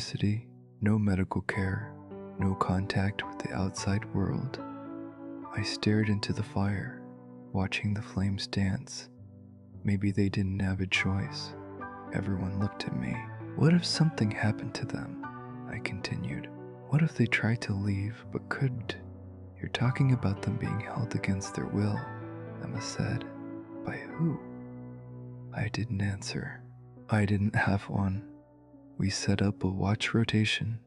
City, no medical care, no contact with the outside world. I stared into the fire, watching the flames dance. Maybe they didn't have a choice. Everyone looked at me. What if something happened to them? I continued. What if they tried to leave but couldn't? You're talking about them being held against their will, Emma said. By who? I didn't answer. I didn't have one. We set up a watch rotation,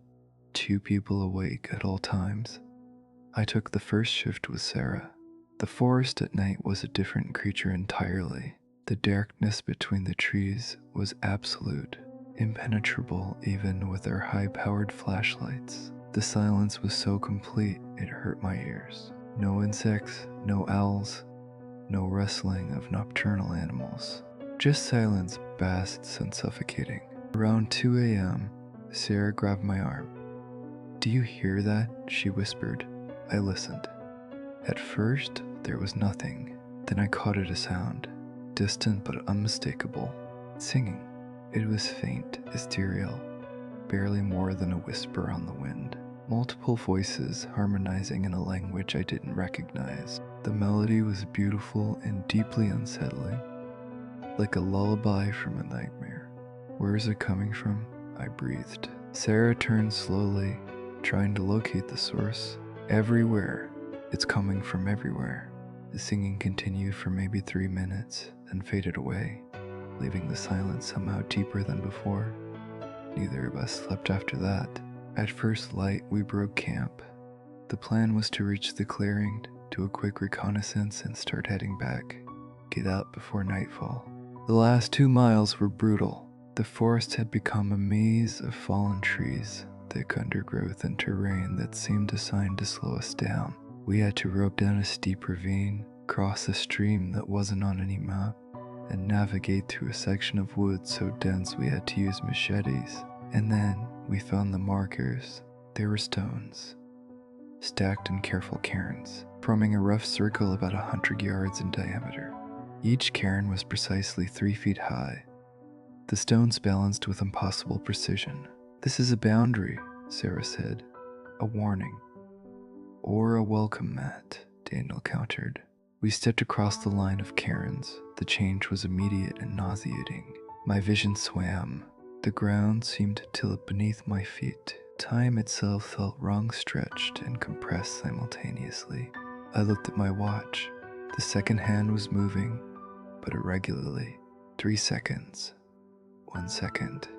2 people awake at all times. I took the first shift with Sarah. The forest at night was a different creature entirely. The darkness between the trees was absolute, impenetrable even with our high-powered flashlights. The silence was so complete it hurt my ears. No insects, no owls, no rustling of nocturnal animals. Just silence, vast and suffocating. Around 2 a.m., Sarah grabbed my arm. "Do you hear that?" she whispered. I listened. At first, there was nothing. Then I caught it a sound, distant but unmistakable. Singing. It was faint, ethereal, barely more than a whisper on the wind. Multiple voices harmonizing in a language I didn't recognize. The melody was beautiful and deeply unsettling, like a lullaby from a nightmare. Where is it coming from? I breathed. Sarah turned slowly, trying to locate the source. Everywhere. It's coming from everywhere. The singing continued for maybe 3 minutes, then faded away, leaving the silence somehow deeper than before. Neither of us slept after that. At first light, we broke camp. The plan was to reach the clearing, do a quick reconnaissance, and start heading back. Get out before nightfall. The last 2 miles were brutal. The forest had become a maze of fallen trees, thick undergrowth and terrain that seemed designed to slow us down. We had to rope down a steep ravine, cross a stream that wasn't on any map, and navigate through a section of woods so dense we had to use machetes. And then we found the markers. They were stones, stacked in careful cairns, forming a rough circle about 100 yards in diameter. Each cairn was precisely 3 feet high. The stones balanced with impossible precision. "This is a boundary," Sarah said. "A warning." "Or a welcome mat," Daniel countered. We stepped across the line of cairns. The change was immediate and nauseating. My vision swam. The ground seemed to tilt beneath my feet. Time itself felt wrong, stretched and compressed simultaneously. I looked at my watch. The second hand was moving, but irregularly. 3 seconds. 1 second.